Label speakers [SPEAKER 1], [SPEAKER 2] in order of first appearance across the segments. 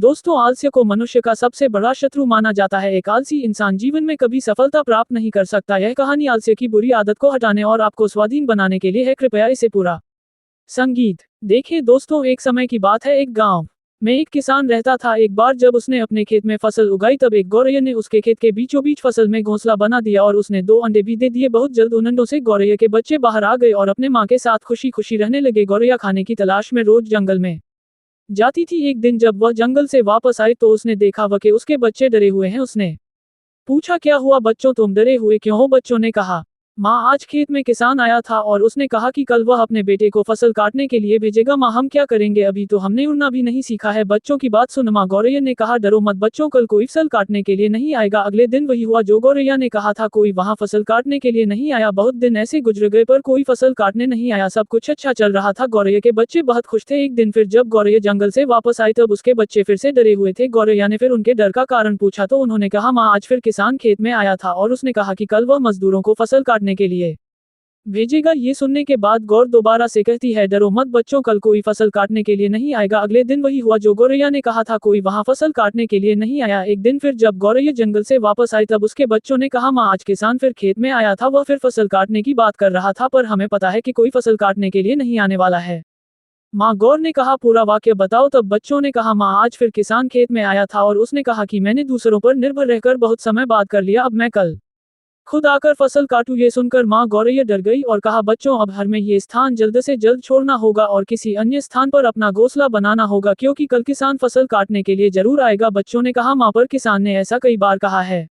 [SPEAKER 1] दोस्तों, आलस्य को मनुष्य का सबसे बड़ा शत्रु माना जाता है। एक आलसी इंसान जीवन में कभी सफलता प्राप्त नहीं कर सकता। यह कहानी आलस्य की बुरी आदत को हटाने और आपको स्वाधीन बनाने के लिए है। कृपया इसे पूरा संगीत देखें। दोस्तों, एक समय की बात है। एक गांव में एक किसान रहता था। एक बार जब उसने अपने खेत में फसल उगाई, तब एक गौरैया ने उसके खेत के बीचों बीच फसल में घोंसला बना दिया और उसने 2 अंडे भी दे दिए। बहुत जल्द उन अंडों से गौरैया के बच्चे बाहर आ गए और अपने माँ के साथ खुशी खुशी रहने लगे। गौरैया खाने की तलाश में रोज जंगल में जाती थी। एक दिन जब वह जंगल से वापस आई तो उसने देखा कि उसके बच्चे डरे हुए हैं। उसने पूछा, क्या हुआ बच्चों, तुम डरे हुए क्यों हो? बच्चों ने कहा, माँ, आज खेत में किसान आया था और उसने कहा कि कल वह अपने बेटे को फसल काटने के लिए भेजेगा। माँ, हम क्या करेंगे? अभी तो हमने उड़ना भी नहीं सीखा है। बच्चों की बात सुन माँ, गौरैया ने कहा, डरो मत बच्चों, कल कोई फसल काटने के लिए नहीं आएगा। अगले दिन वही हुआ जो गौरैया ने कहा था। कोई वहां फसल काटने के लिए नहीं आया। बहुत दिन ऐसे गुजर गए पर कोई फसल काटने नहीं आया। सब कुछ अच्छा चल रहा था। गौरैया के बच्चे बहुत खुश थे। एक दिन फिर जब गौरैया जंगल से वापस आई तब उसके बच्चे फिर से डरे हुए थे। गौरैया ने फिर उनके डर का कारण पूछा तो उन्होंने कहा, माँ, आज फिर किसान खेत में आया था और उसने कहा कि कल वह मजदूरों को फसल काटने के लिए भेजेगा। ये सुनने के बाद गौर दोबारा से कहती है, डरो मत बच्चों, कल कोई फसल काटने के लिए नहीं आएगा। अगले दिन वही हुआ जो गौरैया ने कहा था। कोई वहां फसल काटने के लिए नहीं आया। एक दिन फिर जब गौरैया जंगल से वापस आई तब उसके बच्चों ने कहा, माँ, आज किसान फिर खेत में आया था। वह फिर फसल काटने की बात कर रहा था, पर हमें पता है कि कोई फसल काटने के लिए नहीं आने वाला है। माँ, गौर ने कहा, पूरा वाक्य बताओ। तब बच्चों ने कहा, माँ, आज फिर किसान खेत में आया था और उसने कहा कि मैंने दूसरों पर निर्भर रहकर बहुत समय बात कर लिया। अब मैं कल खुद आकर फसल काटूं। ये सुनकर माँ गौरैया डर गई और कहा, बच्चों, अब हमें ये स्थान जल्द से जल्द छोड़ना होगा और किसी अन्य स्थान पर अपना घोंसला बनाना होगा, क्योंकि कल किसान फसल काटने के लिए जरूर आएगा। बच्चों ने कहा, माँ, पर किसान ने ऐसा कई बार कहा है,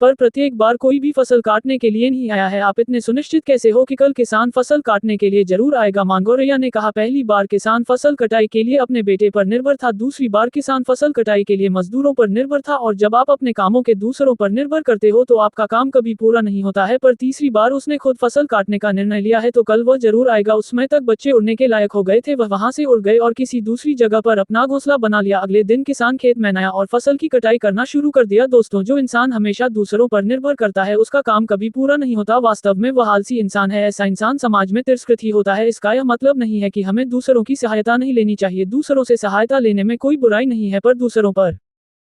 [SPEAKER 1] पर प्रत्येक बार कोई भी फसल काटने के लिए नहीं आया है। आप इतने सुनिश्चित कैसे हो कि कल किसान फसल काटने के लिए जरूर आएगा? माँ गौरैया ने कहा, पहली बार किसान फसल कटाई के लिए अपने बेटे पर निर्भर था, दूसरी बार किसान फसल कटाई के लिए मजदूरों पर निर्भर था, और जब आप अपने कामों के दूसरों पर निर्भर करते हो तो आपका काम कभी पूरा नहीं होता है। पर तीसरी बार उसने खुद फसल काटने का निर्णय लिया है तो कल वह जरूर आएगा। उस समय तक बच्चे उड़ने के लायक हो गए थे। वह वहां से उड़ गए और किसी दूसरी जगह पर अपना घोंसला बना लिया। अगले दिन किसान खेत में आया और फसल की कटाई करना शुरू कर दिया। दोस्तों, जो इंसान हमेशा दूसरों पर निर्भर करता है उसका काम कभी पूरा नहीं होता। वास्तव में वह आलसी इंसान है। ऐसा इंसान समाज में तिरस्कृत ही होता है। इसका यह मतलब नहीं है कि हमें दूसरों की सहायता नहीं लेनी चाहिए। दूसरों से सहायता लेने में कोई बुराई नहीं है, पर दूसरों पर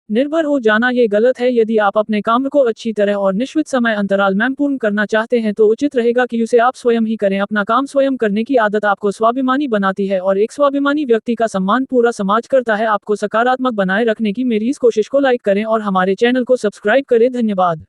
[SPEAKER 1] निर्भर हो जाना ये गलत है। यदि आप अपने काम को अच्छी तरह और निश्चित समय अंतराल में पूर्ण करना चाहते हैं तो उचित रहेगा कि उसे आप स्वयं ही करें। अपना काम स्वयं करने की आदत आपको स्वाभिमानी बनाती है और एक स्वाभिमानी व्यक्ति का सम्मान पूरा समाज करता है। आपको सकारात्मक बनाए रखने की मेरी इस कोशिश को लाइक करें और हमारे चैनल को सब्सक्राइब करें। धन्यवाद।